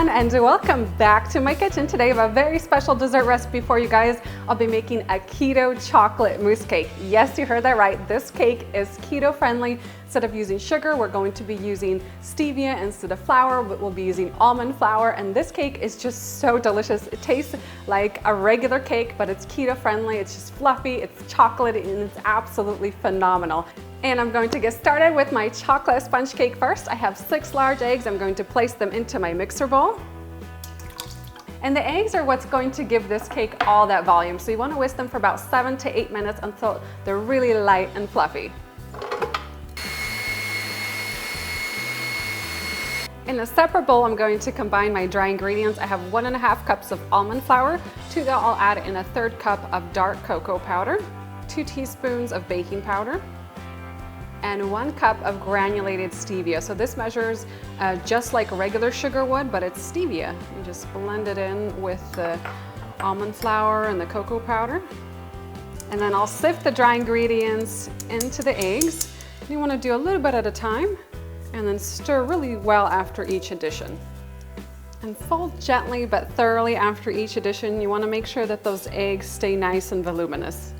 everyone, and welcome back to my kitchen. Today I have a very special dessert recipe for you guys. I'll be making a keto chocolate mousse cake. Yes, you heard that right. This cake is keto friendly. Instead of using sugar, we're going to be using stevia instead of flour, but we'll be using almond flour. And this cake is just so delicious. It tastes like a regular cake, but it's keto friendly. It's just fluffy, it's chocolate, and it's absolutely phenomenal. And I'm going to get started with my chocolate sponge cake first. I have 6 large eggs. I'm going to place them into my mixer bowl. And the eggs are what's going to give this cake all that volume. So you want to whisk them for about 7 to 8 minutes until they're really light and fluffy. In a separate bowl, I'm going to combine my dry ingredients. I have 1.5 cups of almond flour. To that, I'll add in a 1/3 cup of dark cocoa powder, 2 teaspoons of baking powder, and 1 cup of granulated stevia. So this measures just like regular sugar would, but it's stevia. You just blend it in with the almond flour and the cocoa powder. And then I'll sift the dry ingredients into the eggs. You want to do a little bit at a time, and then stir really well after each addition. And fold gently but thoroughly after each addition. You want to make sure that those eggs stay nice and voluminous.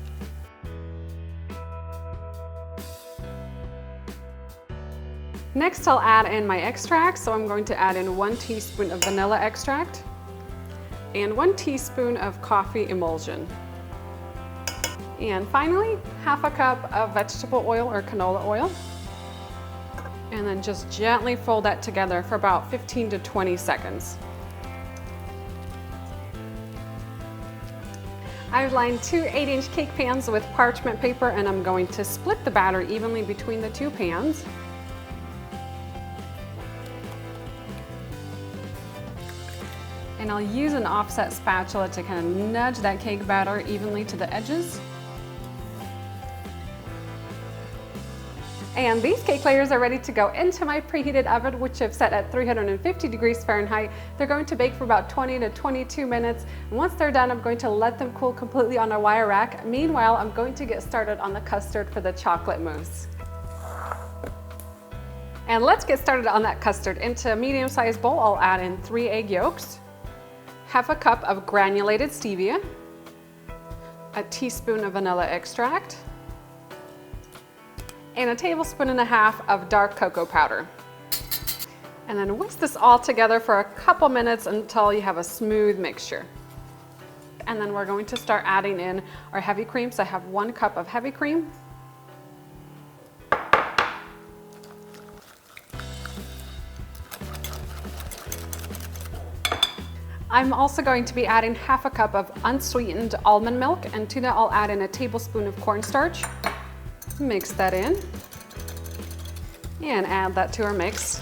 Next, I'll add in my extract. So I'm going to add in 1 teaspoon of vanilla extract and 1 teaspoon of coffee emulsion. And finally, 1/2 cup of vegetable oil or canola oil. And then just gently fold that together for about 15 to 20 seconds. I've lined 2 8-inch cake pans with parchment paper, and I'm going to split the batter evenly between the 2 pans. And I'll use an offset spatula to kind of nudge that cake batter evenly to the edges. And these cake layers are ready to go into my preheated oven, which I've set at 350 degrees Fahrenheit. They're going to bake for about 20 to 22 minutes. And once they're done, I'm going to let them cool completely on a wire rack. Meanwhile, I'm going to get started on the custard for the chocolate mousse. And let's get started on that custard. Into a medium-sized bowl, I'll add in 3 egg yolks, 1/2 cup of granulated stevia, a teaspoon of vanilla extract, and 1.5 tablespoons of dark cocoa powder. And then whisk this all together for a couple minutes until you have a smooth mixture. And then we're going to start adding in our heavy cream. So I have 1 cup of heavy cream, I'm also going to be adding 1/2 cup of unsweetened almond milk, and to that I'll add in 1 tablespoon of cornstarch. Mix that in and add that to our mix.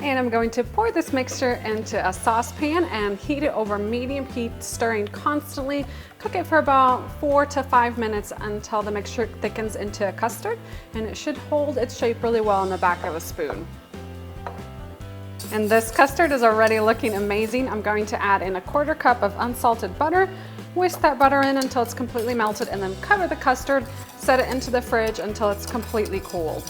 And I'm going to pour this mixture into a saucepan and heat it over medium heat, stirring constantly. Cook it for about 4 to 5 minutes until the mixture thickens into a custard, and it should hold its shape really well in the back of a spoon. And this custard is already looking amazing. I'm going to add in 1/4 cup of unsalted butter. Whisk that butter in until it's completely melted, and then cover the custard. Set it into the fridge until it's completely cooled.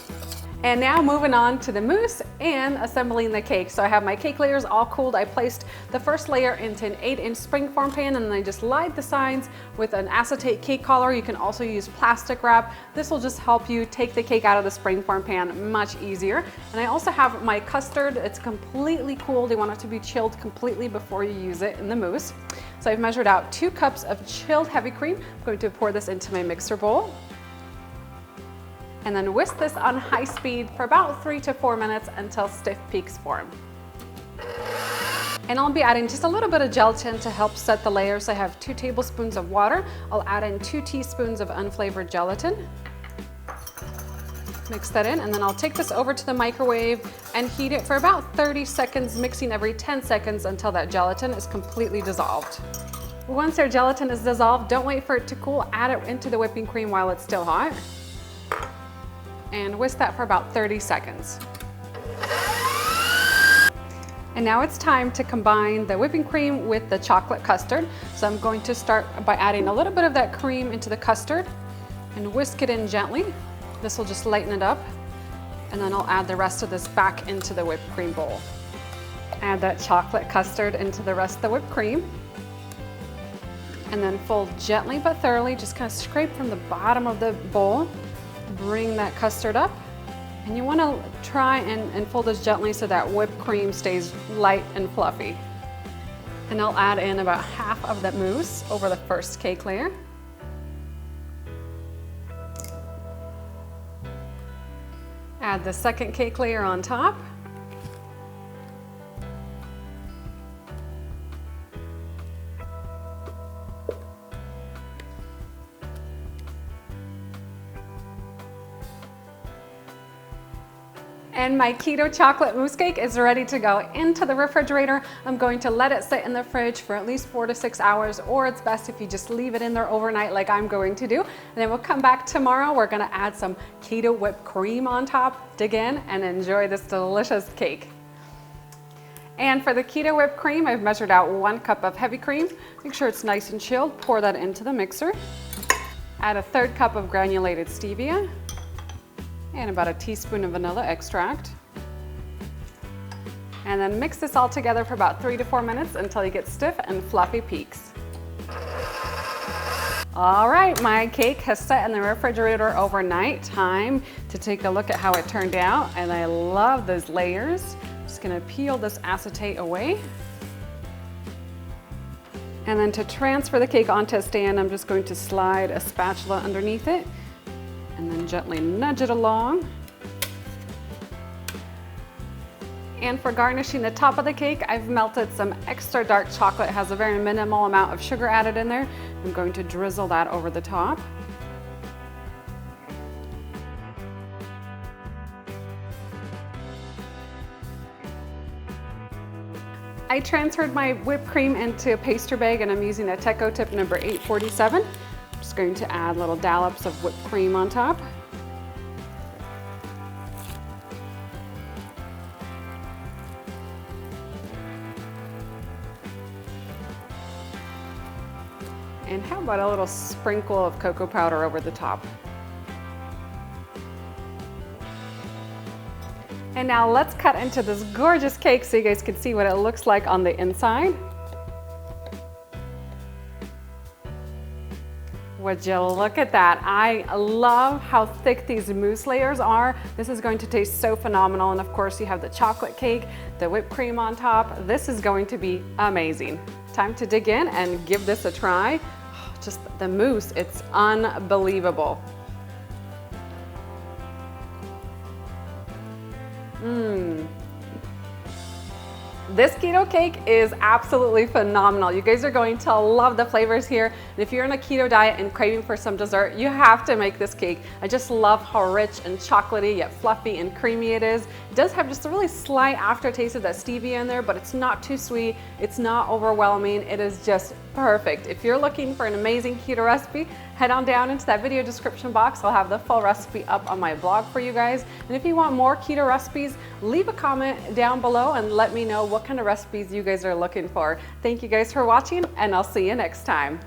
And now moving on to the mousse and assembling the cake. So I have my cake layers all cooled. I placed the first layer into an 8-inch springform pan, and then I just lined the sides with an acetate cake collar. You can also use plastic wrap. This will just help you take the cake out of the springform pan much easier. And I also have my custard. It's completely cooled. You want it to be chilled completely before you use it in the mousse. So I've measured out 2 cups of chilled heavy cream. I'm going to pour this into my mixer bowl. And then whisk this on high speed for about 3 to 4 minutes until stiff peaks form. And I'll be adding just a little bit of gelatin to help set the layers. I have 2 tablespoons of water. I'll add in 2 teaspoons of unflavored gelatin. Mix that in, and then I'll take this over to the microwave and heat it for about 30 seconds, mixing every 10 seconds until that gelatin is completely dissolved. Once your gelatin is dissolved, don't wait for it to cool. Add it into the whipping cream while it's still hot. And whisk that for about 30 seconds. And now it's time to combine the whipping cream with the chocolate custard. So I'm going to start by adding a little bit of that cream into the custard and whisk it in gently. This will just lighten it up. And then I'll add the rest of this back into the whipped cream bowl. Add that chocolate custard into the rest of the whipped cream. And then fold gently but thoroughly, just kind of scrape from the bottom of the bowl. Bring that custard up. And you want to try and fold this gently so that whipped cream stays light and fluffy. And I'll add in about half of that mousse over the first cake layer. Add the second cake layer on top. And my keto chocolate mousse cake is ready to go into the refrigerator. I'm going to let it sit in the fridge for at least 4 to 6 hours, or it's best if you just leave it in there overnight like I'm going to do. And then we'll come back tomorrow. We're gonna add some keto whipped cream on top, dig in, and enjoy this delicious cake. And for the keto whipped cream, I've measured out 1 cup of heavy cream. Make sure it's nice and chilled. Pour that into the mixer. Add a 1/3 cup of granulated stevia. And about a teaspoon of vanilla extract. And then mix this all together for about 3 to 4 minutes until you get stiff and fluffy peaks. All right, my cake has sat in the refrigerator overnight. Time to take a look at how it turned out. And I love those layers. I'm just gonna peel this acetate away. And then to transfer the cake onto a stand, I'm just going to slide a spatula underneath it and then gently nudge it along. And for garnishing the top of the cake, I've melted some extra dark chocolate. It has a very minimal amount of sugar added in there. I'm going to drizzle that over the top. I transferred my whipped cream into a pastry bag, and I'm using a Keto tip number 847. Just going to add little dollops of whipped cream on top. And how about a little sprinkle of cocoa powder over the top? And now let's cut into this gorgeous cake so you guys can see what it looks like on the inside. Would you look at that? I love how thick these mousse layers are. This is going to taste so phenomenal. And of course you have the chocolate cake, the whipped cream on top. This is going to be amazing. Time to dig in and give this a try. Just the mousse, it's unbelievable. This keto cake is absolutely phenomenal. You guys are going to love the flavors here. And if you're on a keto diet and craving for some dessert, you have to make this cake. I just love how rich and chocolatey yet fluffy and creamy it is. It does have just a really slight aftertaste of that stevia in there, but it's not too sweet. It's not overwhelming. It is just perfect. If you're looking for an amazing keto recipe, head on down into that video description box. I'll have the full recipe up on my blog for you guys. And if you want more keto recipes, leave a comment down below and let me know what kind of recipes you guys are looking for. Thank you guys for watching, and I'll see you next time.